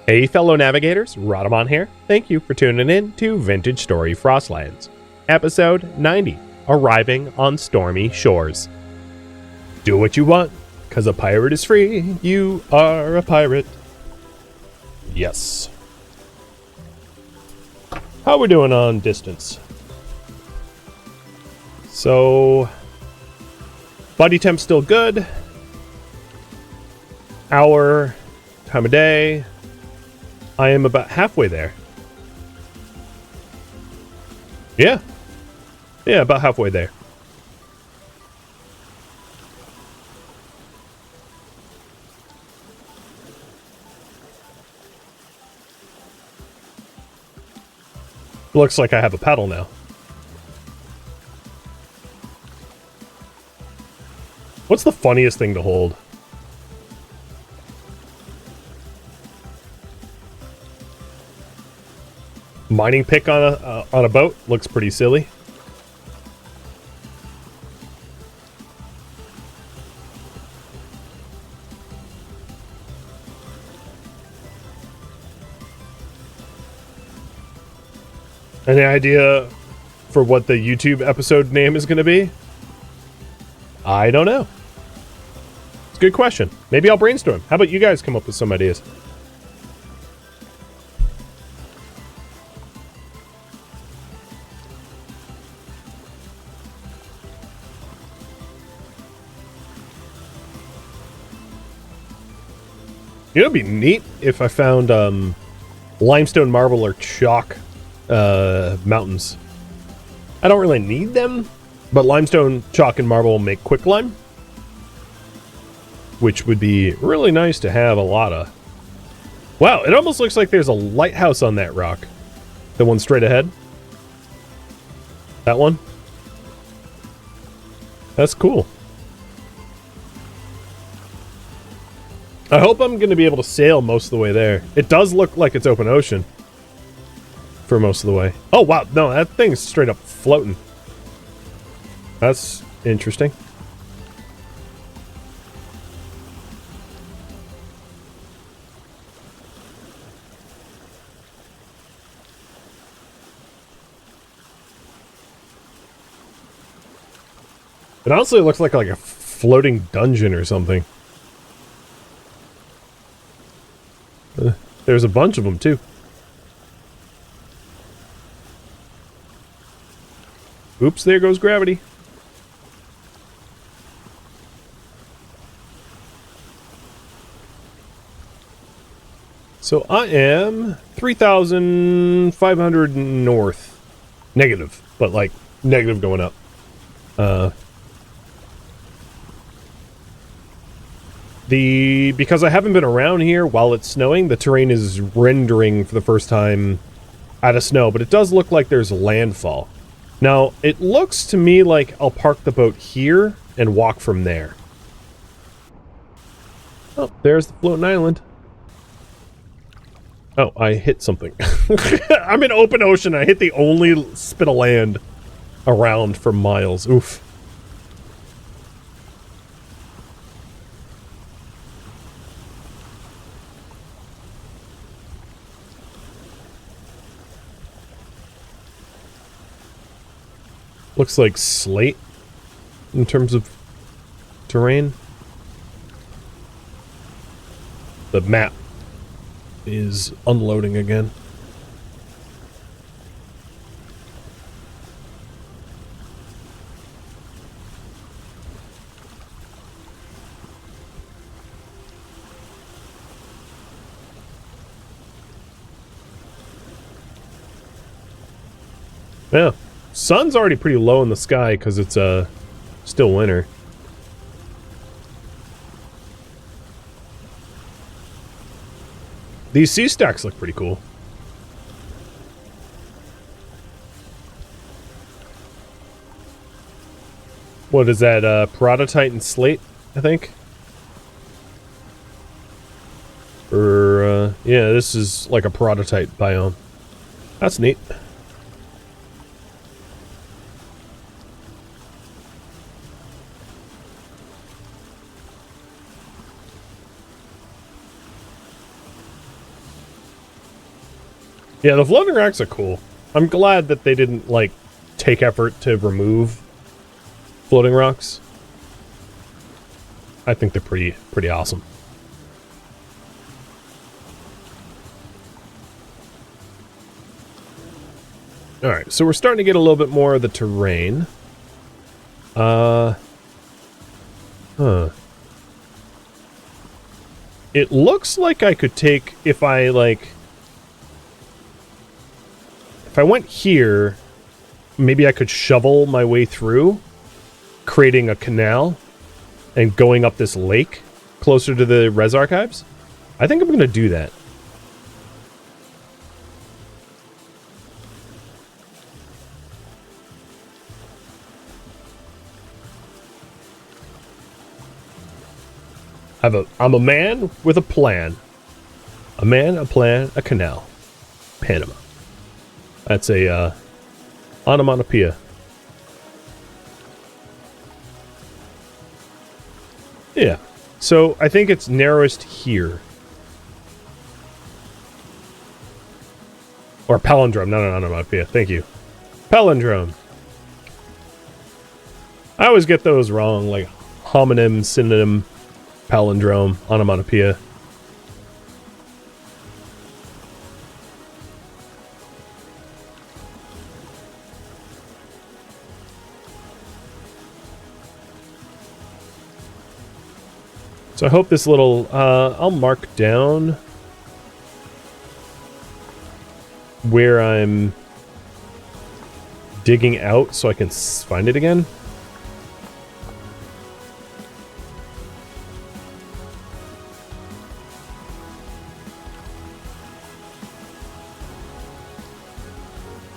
Hey fellow navigators, Rhadamant here. Thank you for tuning in to Vintage Story Frostlands, episode 90, Arriving on Stormy Shores. Do what you want, cause a pirate is free. You are a pirate. Yes. How we doing on distance? So, body temp still good. Hour, time of day. I am about halfway there. Yeah, about halfway there. Looks like I have a paddle now. What's the funniest thing to hold? Mining pick on a boat looks pretty silly. Any idea for what the YouTube episode name is going to be? I don't know. It's a good question. Maybe I'll brainstorm. How about you guys come up with some ideas? You know, it'd be neat if I found limestone, marble, or chalk mountains. I don't really need them, but limestone, chalk, and marble make quicklime, which would be really nice to have a lot of. Wow, it almost looks like there's a lighthouse on that rock. The one straight ahead. That one. That's cool. I hope I'm going to be able to sail most of the way there. It does look like it's open ocean for most of the way. Oh, wow. No, that thing's straight up floating. That's interesting. It honestly looks like a floating dungeon or something. There's a bunch of them, too. Oops, there goes gravity. So I am 3,500 north. Negative, but like negative going up. Because I haven't been around here while it's snowing, the terrain is rendering for the first time out of snow, but it does look like there's landfall. Now, it looks to me like I'll park the boat here and walk from there. Oh, there's the floating island. Oh, I hit something. I'm in open ocean. I hit the only spit of land around for miles. Oof. Looks like slate in terms of terrain. The map is unloading again. Yeah. Sun's already pretty low in the sky because it's still winter. These sea stacks look pretty cool. What is that? Peridotite and slate, I think. Or yeah, this is like a peridotite biome. That's neat. Yeah, the floating rocks are cool. I'm glad that they didn't, like, take effort to remove floating rocks. I think they're pretty awesome. Alright, so we're starting to get a little bit more of the terrain. It looks like I could take, if I went here, maybe I could shovel my way through, creating a canal, and going up this lake closer to the Res Archives. I think I'm going to do that. I'm a man with a plan. A man, a plan, a canal. Panama. That's a onomatopoeia. Yeah. So I think it's narrowest here. Or palindrome, not an onomatopoeia. Thank you. Palindrome. I always get those wrong, like homonym, synonym, palindrome, onomatopoeia. So I hope this little, I'll mark down where I'm digging out so I can find it again.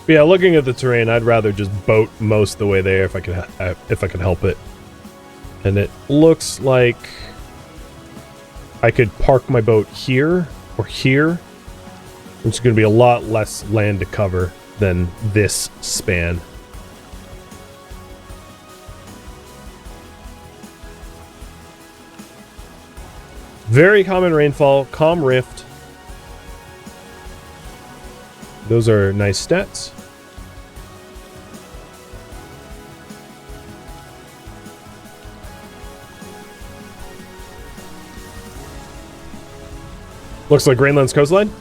But yeah, looking at the terrain, I'd rather just boat most of the way there if I could help it. And it looks like I could park my boat here or here, which is going to be a lot less land to cover than this span. Very common rainfall, calm rift. Those are nice stats. Looks like Greenland's coastline.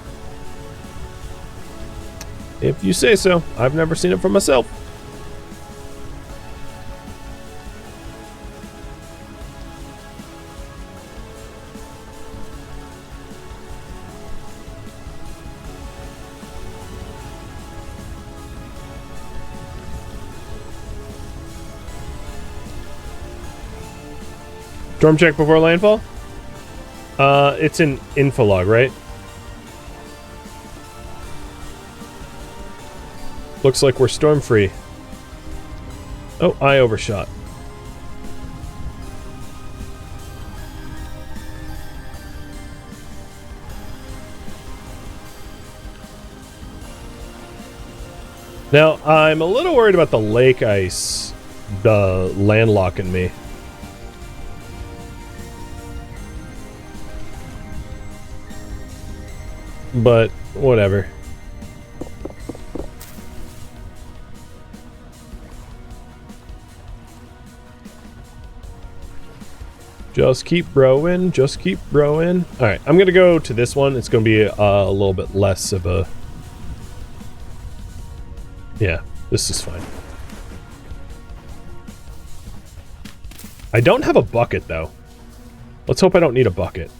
If you say so. I've never seen it for myself. Storm check before landfall? It's an infolog, right? Looks like we're storm free. Oh, I overshot. Now, I'm a little worried about the lake ice, the landlocking me. But, whatever. Just keep broing, just keep broing. Alright, I'm gonna go to this one. It's gonna be a little bit less of a... Yeah, this is fine. I don't have a bucket, though. Let's hope I don't need a bucket.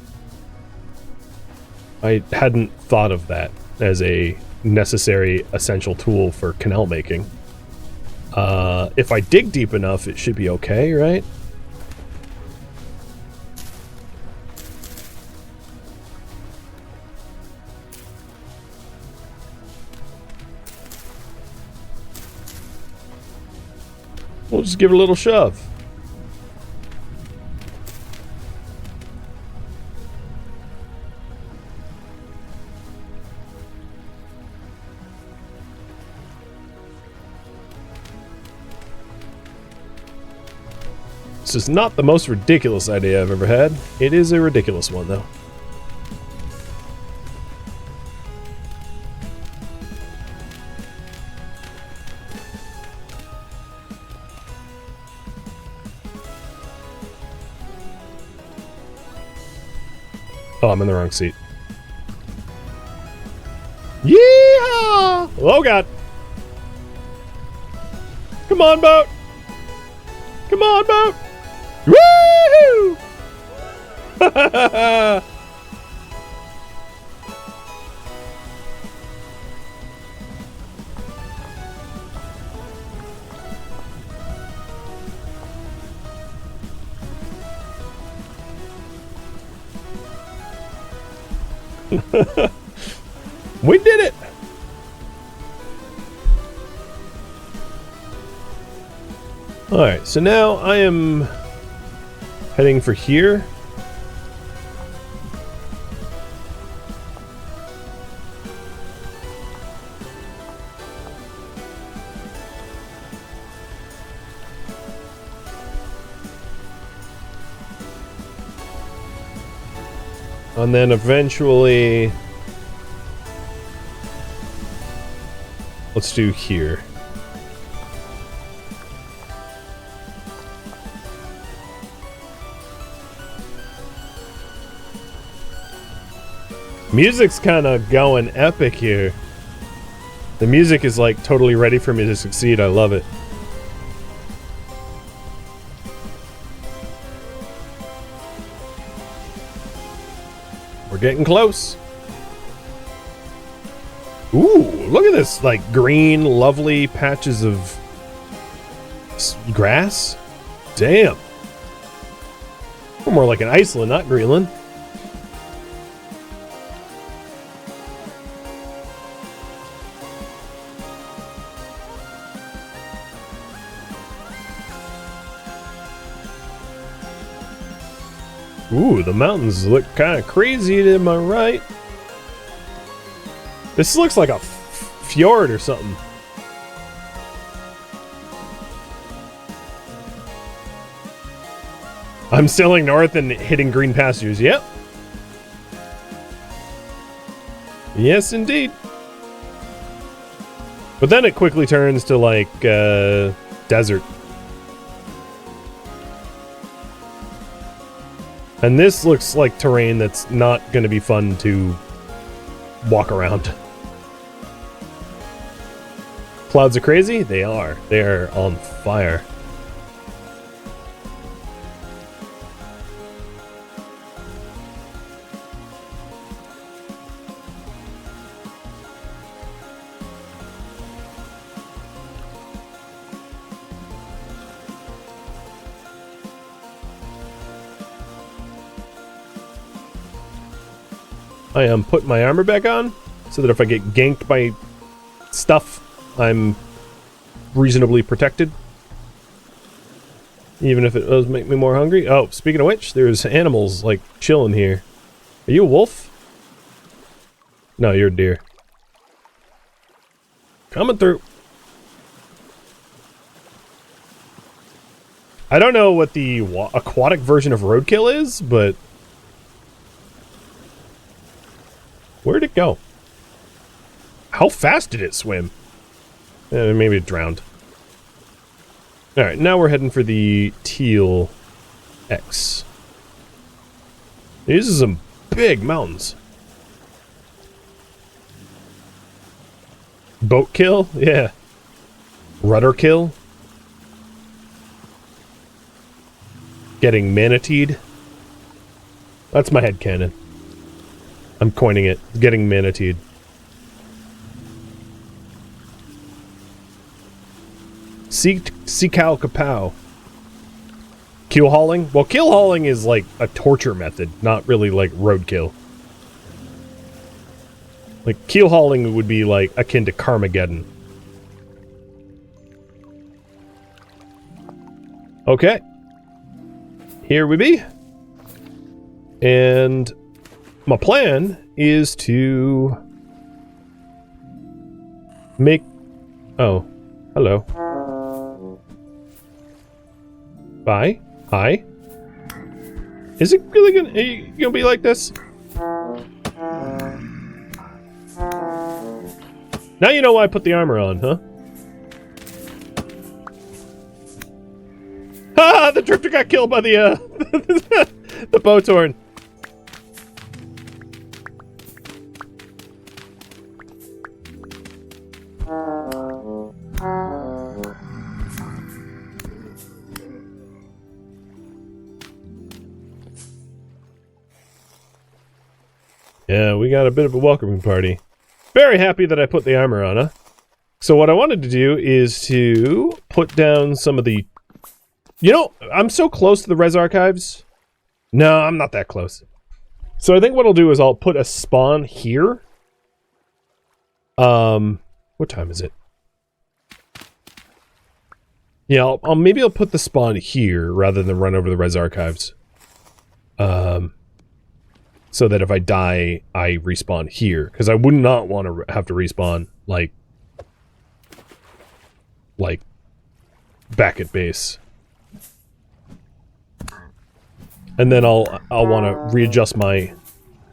I hadn't thought of that as a necessary, essential tool for canal making. If I dig deep enough, it should be okay, right? We'll just give it a little shove. This is not the most ridiculous idea I've ever had. It is a ridiculous one, though. Oh, I'm in the wrong seat. Yeehaw! Oh, God. Come on, boat. Come on, boat. Woo! We did it! Alright, so now I am heading for here. And then eventually, let's do here. Music's kind of going epic here. The music is like totally ready for me to succeed. I love it. We're getting close. Ooh, look at this, like green, lovely patches of grass. Damn. We're more like an Iceland, not Greenland. Ooh, the mountains look kind of crazy to my right. This looks like a fjord or something. I'm sailing north and hitting green pastures. Yep. Yes, indeed. But then it quickly turns to like desert. And this looks like terrain that's not going to be fun to walk around. Clouds are crazy? They are. They are on fire. I am putting my armor back on so that if I get ganked by stuff, I'm reasonably protected. Even if it does make me more hungry. Oh, speaking of which, there's animals like chilling here. Are you a wolf? No, you're a deer. Coming through. I don't know what the aquatic version of roadkill is, but where'd it go? How fast did it swim? Maybe it drowned. Alright, now we're heading for the teal X. These are some big mountains. Boat kill? Yeah. Rudder kill? Getting manateed? That's my headcanon. I'm coining it. Getting manateed. Sea cow kapow. Keel hauling? Well, keel hauling is like a torture method, not really like roadkill. Like, keel hauling would be like akin to Carmageddon. Okay. Here we be. And my plan is to make... Oh, hello. Bye. Hi. Is it really gonna... Are you gonna be like this? Now you know why I put the armor on, huh? Ah! The drifter got killed by the, the boat's horn. we got a bit of a welcoming party. Very happy that I put the armor on, huh? So what I wanted to do is to put down some of the... You know, I'm so close to the res archives. No, I'm not that close. So I think what I'll do is I'll put a spawn here. What time is it? Yeah, maybe I'll put the spawn here rather than run over the res archives. So that if I die, I respawn here. Because I would not want to have to respawn, like back at base. And then I'll want to readjust my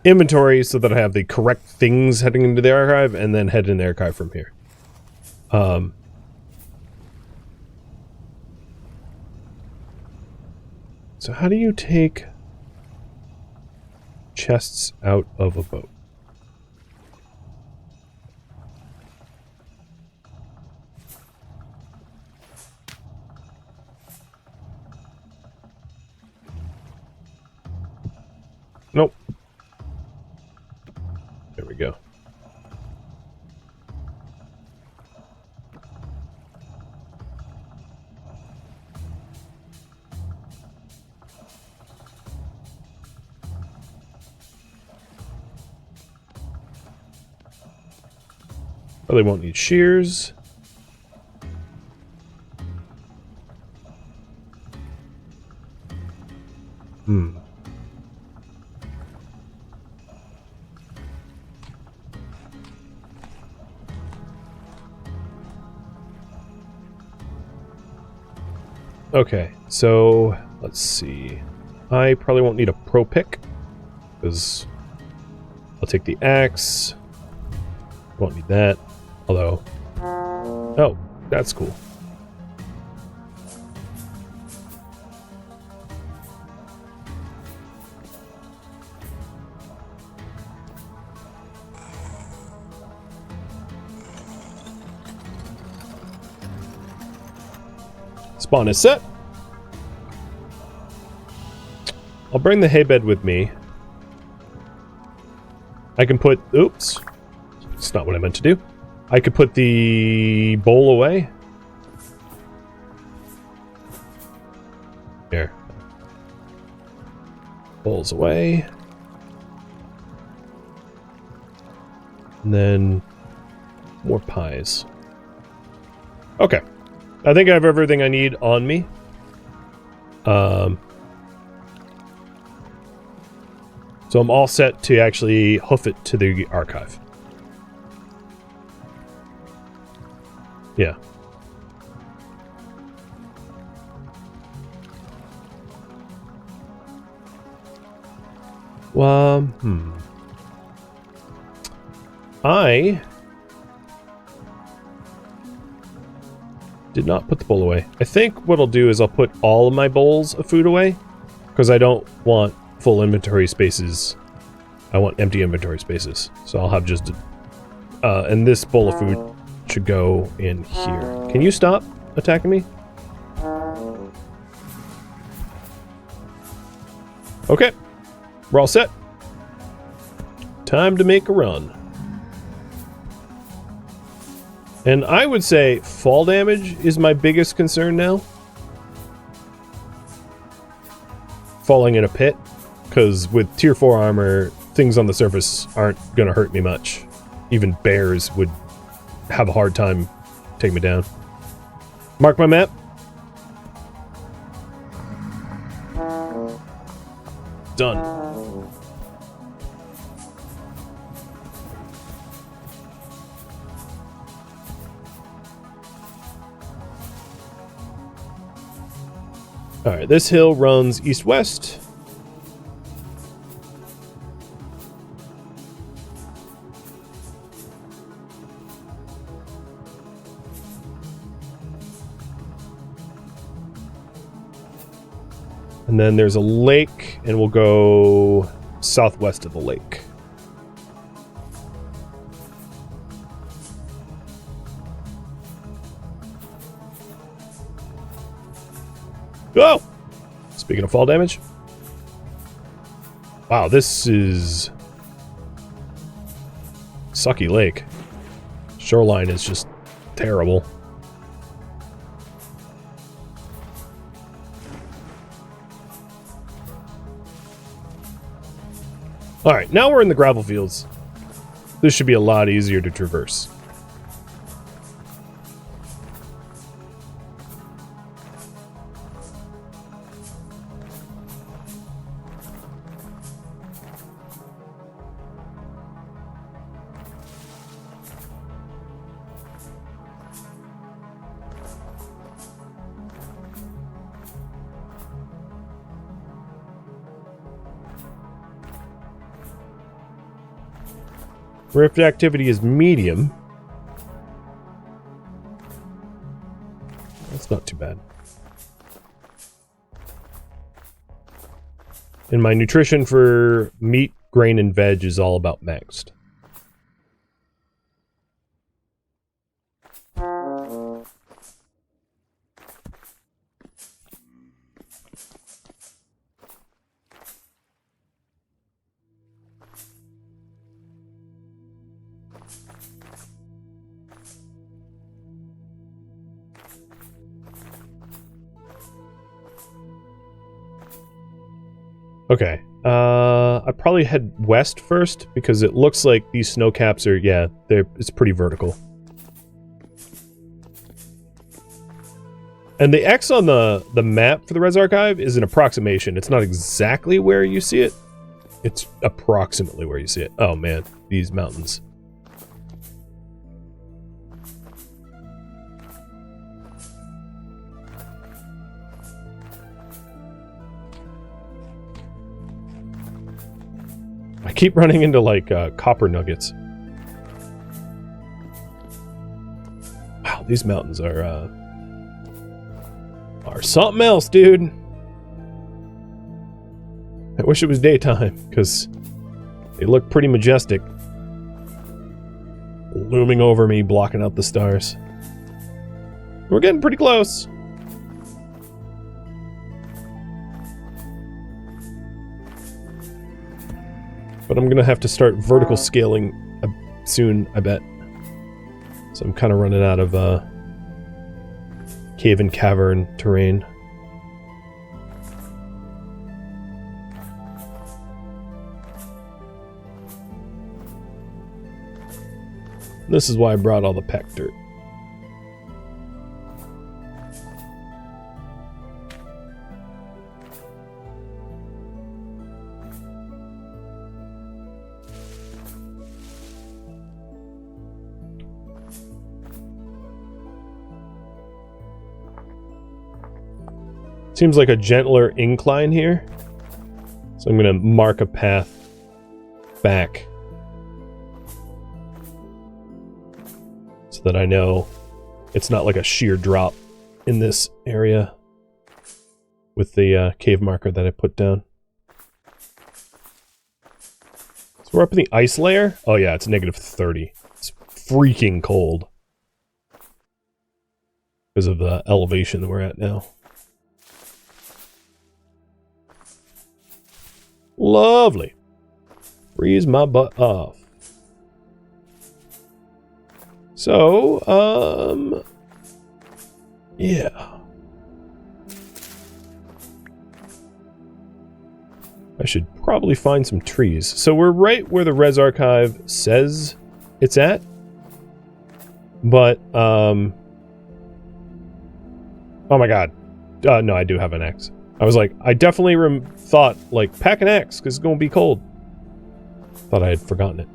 inventory so that I have the correct things heading into the archive, and then head in the archive from here. So how do you take chests out of a boat? Nope. There we go. Probably won't need shears. Okay, so let's see. I probably won't need a pro pick because I'll take the axe. Won't need that. Although, oh, that's cool. Spawn is set. I'll bring the hay bed with me. I can put... Oops. It's not what I meant to do. I could put the bowl away. Here. Bowl's away. And then more pies. Okay. I think I have everything I need on me. So I'm all set to actually hoof it to the archive. Yeah. Well, I did not put the bowl away. I think what I'll do is I'll put all of my bowls of food away because I don't want full inventory spaces. I want empty inventory spaces. So I'll have just and this bowl of food should go in here. Can you stop attacking me? Okay. We're all set. Time to make a run. And I would say fall damage is my biggest concern now. Falling in a pit. Because with tier 4 armor, things on the surface aren't going to hurt me much. Even bears would have a hard time taking me down. Mark my map. Done. Alright, this hill runs east-west. And then there's a lake, and we'll go southwest of the lake. Oh! Speaking of fall damage. Wow, this is sucky lake. Shoreline is just terrible. Alright, now we're in the gravel fields. This should be a lot easier to traverse. Rift activity is medium. That's not too bad. And my nutrition for meat, grain, and veg is all about maxed. Okay, I probably head west first because it looks like these snow caps are, yeah, it's pretty vertical. And the X on the map for the Res Archive is an approximation. It's not exactly where you see it. It's approximately where you see it. Oh man, these mountains. I keep running into, like, copper nuggets. Wow, these mountains are something else, dude. I wish it was daytime, because they look pretty majestic. Looming over me, blocking out the stars. We're getting pretty close. But I'm gonna have to start vertical scaling soon, I bet. So I'm kind of running out of cave and cavern terrain. This is why I brought all the pack dirt. Seems like a gentler incline here. So I'm going to mark a path back. So that I know it's not like a sheer drop in this area. With the cave marker that I put down. So we're up in the ice layer. Oh yeah, it's negative 30. It's freaking cold. Because of the elevation that we're at now. Lovely. Freeze my butt off. So, yeah. I should probably find some trees. So we're right where the Res Archive says it's at. But, oh my god. No, I do have an X. I was like, I definitely thought, like, pack an X, because it's going to be cold. Thought I had forgotten it.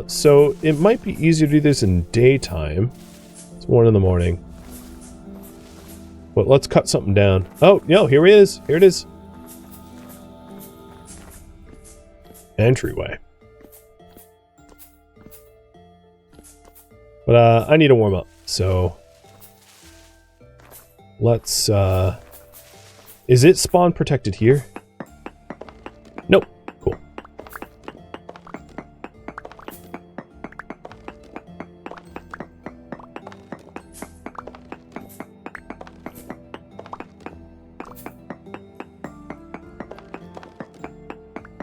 So it might be easier to do this in daytime. It's 1 in the morning. But let's cut something down. Oh, no, here it is. Here it is. Entryway. But, I need to warm up, so... Let's, Is it spawn protected here? Nope. Cool.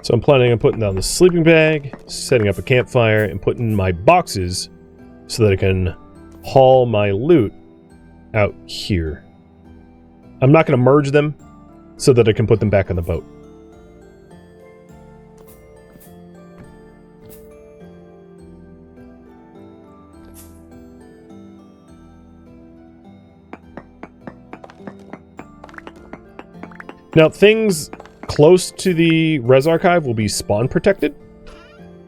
So I'm planning on putting down the sleeping bag, setting up a campfire, and putting my boxes so that I can haul my loot out here. I'm not going to merge them so that I can put them back on the boat. Now, things close to the res archive will be spawn protected,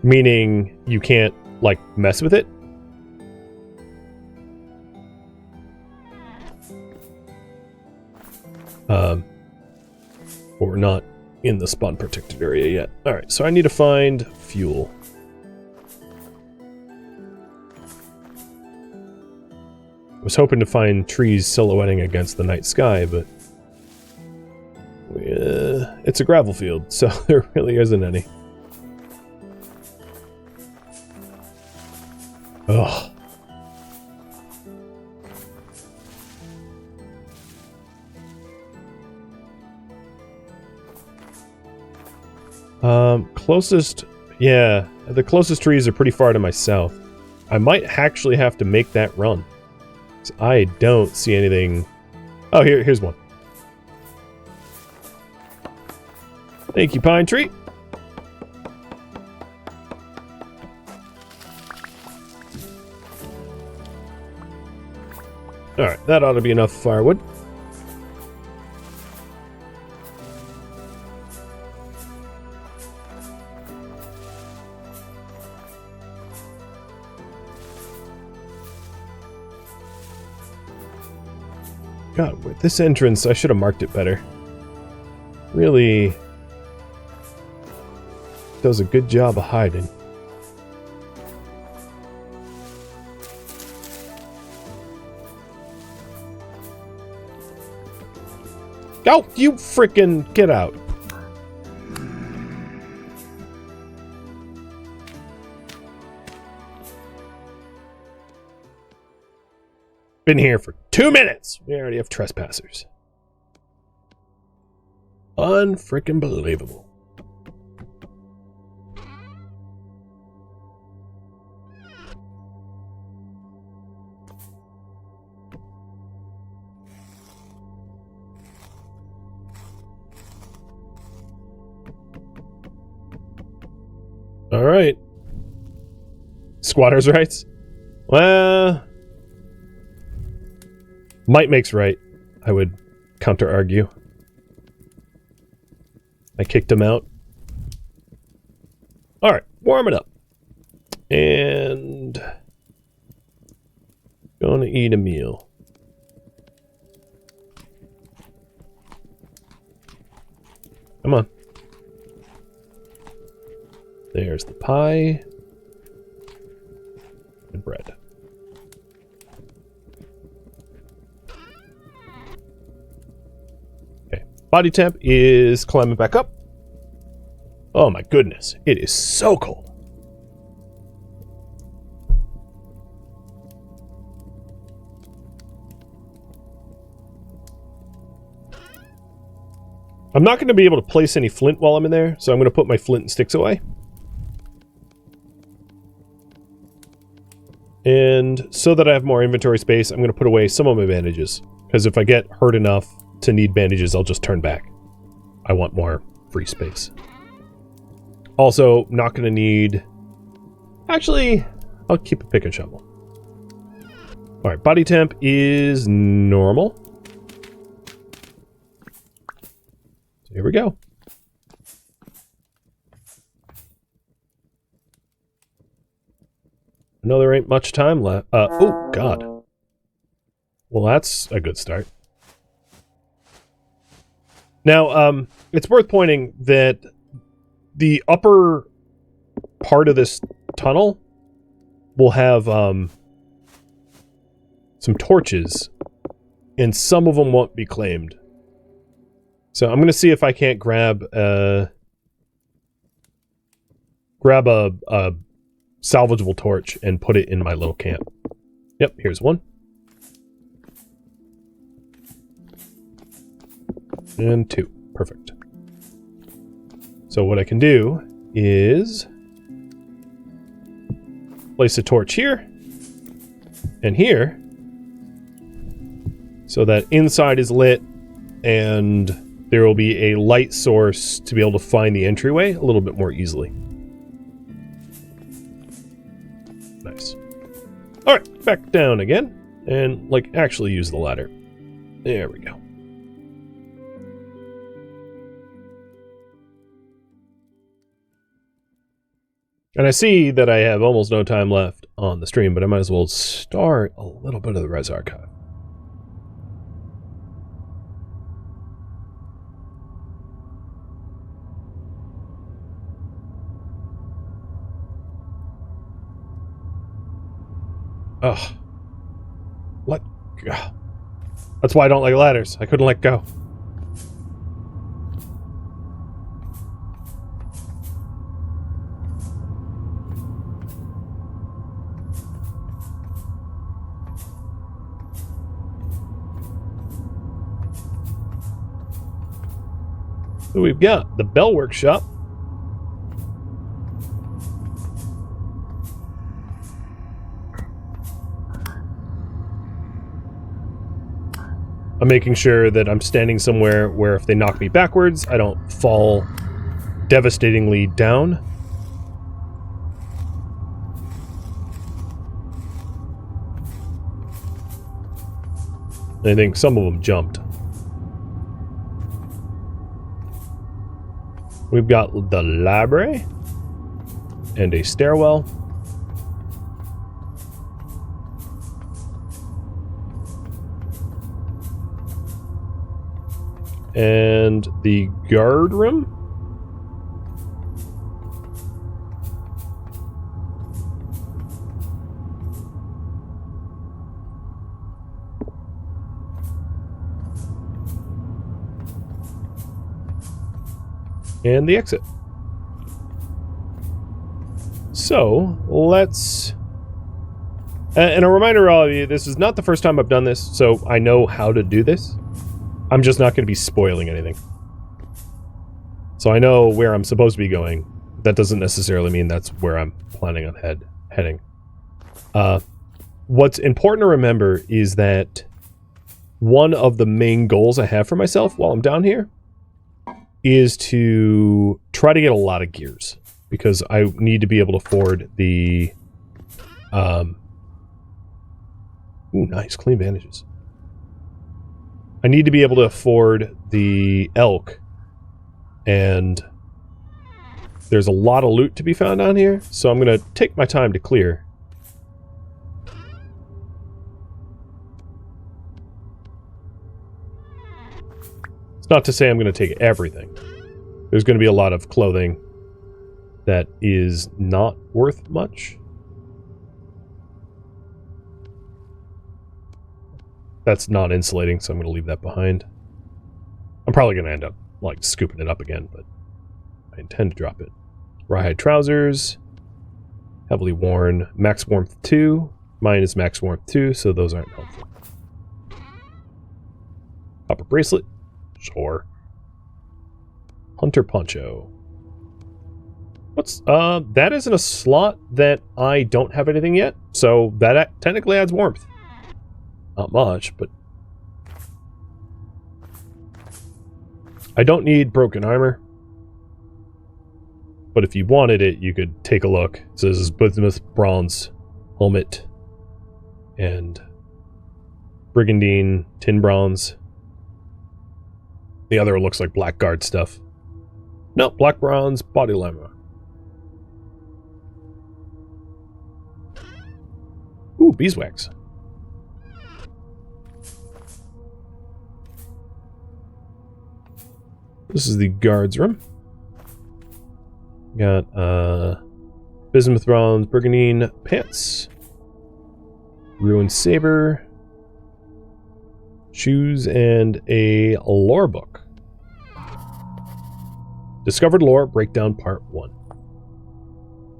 meaning you can't, like, mess with it. But we're not in the spawn protected area yet. Alright, so I need to find fuel. I was hoping to find trees silhouetting against the night sky, but it's a gravel field, so there really isn't any. Ugh. Closest... Yeah, the closest trees are pretty far to my south. I might actually have to make that run. I don't see anything... Oh, here's one. Thank you, pine tree. Alright, that ought to be enough firewood. God, with this entrance, I should have marked it better. Really does a good job of hiding. Oh, you frickin' get out. Been here for 2 minutes. We already have trespassers. Unfrickin' believable. All right. Squatters' rights? Well, might makes right, I would counter-argue. I kicked him out. Alright, warm it up. And... gonna eat a meal. Come on. There's the pie. And bread. Okay. Body temp is climbing back up. Oh my goodness. It is so cold. I'm not going to be able to place any flint while I'm in there, so I'm going to put my flint and sticks away. And so that I have more inventory space, I'm going to put away some of my bandages. Because if I get hurt enough to need bandages, I'll just turn back. I want more free space. Also, not going to need... Actually, I'll keep a pick and shovel. Alright, body temp is normal. So here we go. No, there ain't much time left. Oh, God. Well, that's a good start. Now, it's worth pointing that the upper part of this tunnel will have some torches, and some of them won't be claimed. So I'm going to see if I can't grab a salvageable torch and put it in my little camp. Yep, here's one. And two. Perfect. So what I can do is place a torch here and here so that inside is lit and there will be a light source to be able to find the entryway a little bit more easily. Nice. Alright, back down again and like actually use the ladder. There we go. And I see that I have almost no time left on the stream, but I might as well start a little bit of the Res Archive. Ugh. Let go. That's why I don't like ladders. I couldn't let go. So we've got the Bell Workshop. I'm making sure that I'm standing somewhere where if they knock me backwards, I don't fall devastatingly down. I think some of them jumped. We've got the library and a stairwell. And the guard room. And the exit. So, let's... And a reminder to all of you, this is not the first time I've done this, so I know how to do this. I'm just not going to be spoiling anything. So I know where I'm supposed to be going. That doesn't necessarily mean that's where I'm planning on heading. What's important to remember is that one of the main goals I have for myself while I'm down here is to try to get a lot of gears. Because I need to be able to afford the... Ooh, nice, clean bandages. I need to be able to afford the elk, and there's a lot of loot to be found down here, so I'm going to take my time to clear. It's not to say I'm going to take everything. There's going to be a lot of clothing that is not worth much. That's non-insulating, so I'm going to leave that behind. I'm probably going to end up, like, scooping it up again, but I intend to drop it. Rawhide trousers. Heavily worn. Max warmth 2. Mine is max warmth 2, so those aren't helpful. Copper bracelet. Sure. Hunter poncho. What's, that isn't a slot that I don't have anything yet, so that technically adds warmth. Not much, but... I don't need broken armor. But if you wanted it, you could take a look. It says Bismuth bronze helmet and brigandine tin bronze. The other looks like blackguard stuff. No, black bronze body armor. Ooh, beeswax. This is the guards room. Got bismuth bronze brigandine pants, ruined saber, shoes, and a lore book. Discovered lore breakdown part 1.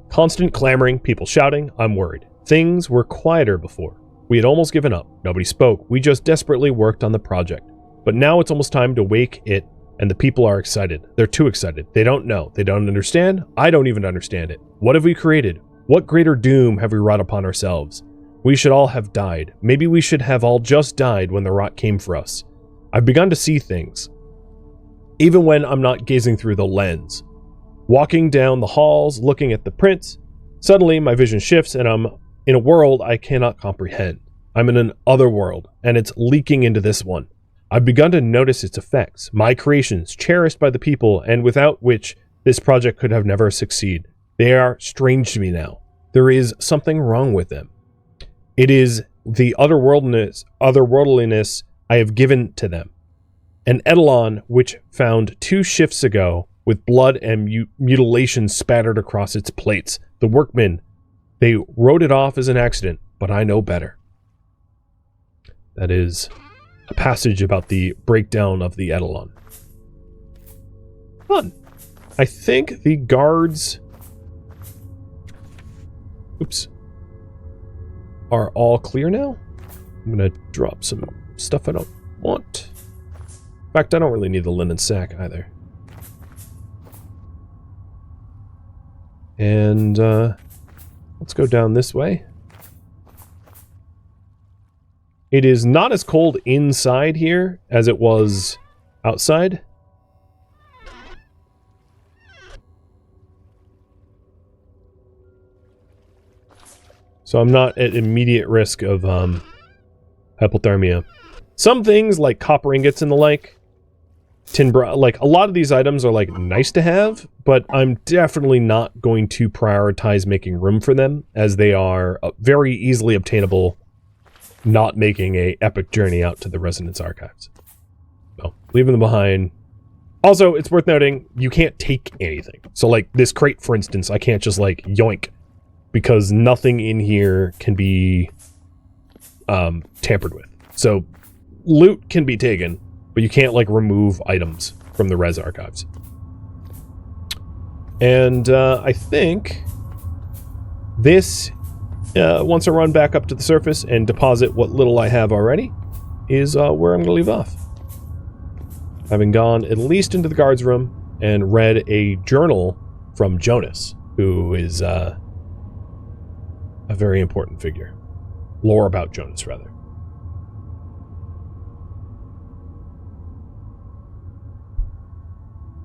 Constant clamoring, people shouting. I'm worried. Things were quieter before. We had almost given up. Nobody spoke. We just desperately worked on the project. But now it's almost time to wake it And the people are excited. They're too excited. They don't know. They don't understand. I don't even understand it. What have we created? What greater doom have we wrought upon ourselves? We should all have died. Maybe we should have all just died when the rot came for us. I've begun to see things, even when I'm not gazing through the lens. Walking down the halls, looking at the prints, suddenly my vision shifts and I'm in a world I cannot comprehend. I'm in an other world, and it's leaking into this one. I've begun to notice its effects, my creations, cherished by the people and without which this project could have never succeeded. They are strange to me now. There is something wrong with them. It is the otherworldliness I have given to them. An eidolon which found 2 shifts ago with blood and mutilation spattered across its plates. The workmen, they wrote it off as an accident, but I know better. That is a passage about the breakdown of the eidolon. Fun. I think the guards... Oops. Are all clear now? I'm gonna drop some stuff I don't want. In fact, I don't really need the linen sack either. And let's go down this way. It is not as cold inside here as it was outside. So I'm not at immediate risk of hypothermia. Some things like copper ingots and the like, like a lot of these items are like nice to have, but I'm definitely not going to prioritize making room for them as they are very easily obtainable, not making a epic journey out to the Resonance Archives. So leaving them behind. Also, it's worth noting, you can't take anything. So like this crate, for instance, I can't just like yoink, because nothing in here can be tampered with. So loot can be taken, but you can't like remove items from the Res Archives. And I think this, once I run back up to the surface and deposit what little I have already, is where I'm going to leave off. Having gone at least into the guards room and read a journal from Jonas, who is a very important figure. Lore about Jonas, rather.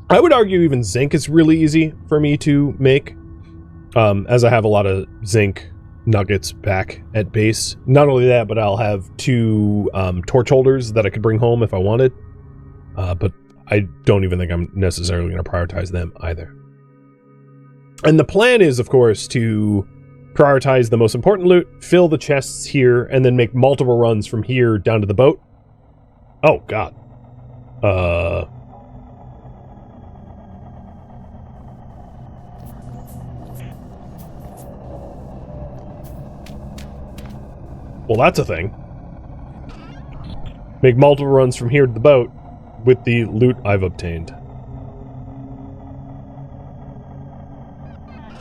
I would argue even zinc is really easy for me to make, as I have a lot of zinc nuggets back at base. Not only that, but I'll have 2 torch holders that I could bring home if I wanted. But I don't even think I'm necessarily going to prioritize them either. And the plan is, of course, to prioritize the most important loot, fill the chests here, and then make multiple runs from here down to the boat. Oh, God. Well, that's a thing. Make multiple runs from here to the boat with the loot I've obtained.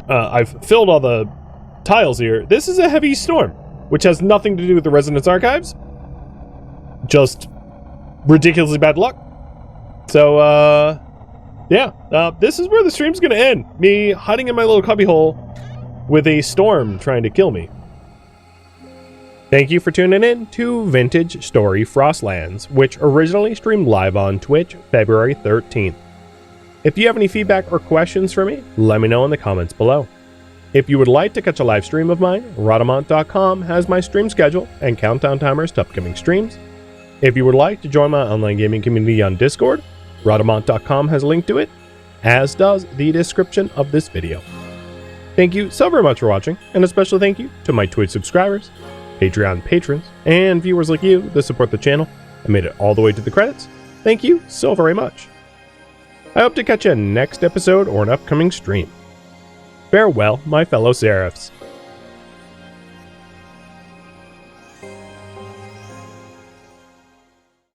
I've filled all the tiles here. This is a heavy storm, which has nothing to do with the Resonance Archives. Just ridiculously bad luck. So, yeah. This is where the stream's gonna end. Me hiding in my little cubbyhole with a storm trying to kill me. Thank you for tuning in to Vintage Story Frostlands, which originally streamed live on Twitch February 13th. If you have any feedback or questions for me, let me know in the comments below. If you would like to catch a live stream of mine, Rhadamant.com has my stream schedule and countdown timers to upcoming streams. If you would like to join my online gaming community on Discord, Rhadamant.com has a link to it, as does the description of this video. Thank you so very much for watching, and a special thank you to my Twitch subscribers, Patreon patrons, and viewers like you that support the channel and made it all the way to the credits. Thank you so very much. I hope to catch you next episode or an upcoming stream. Farewell, my fellow Seraphs.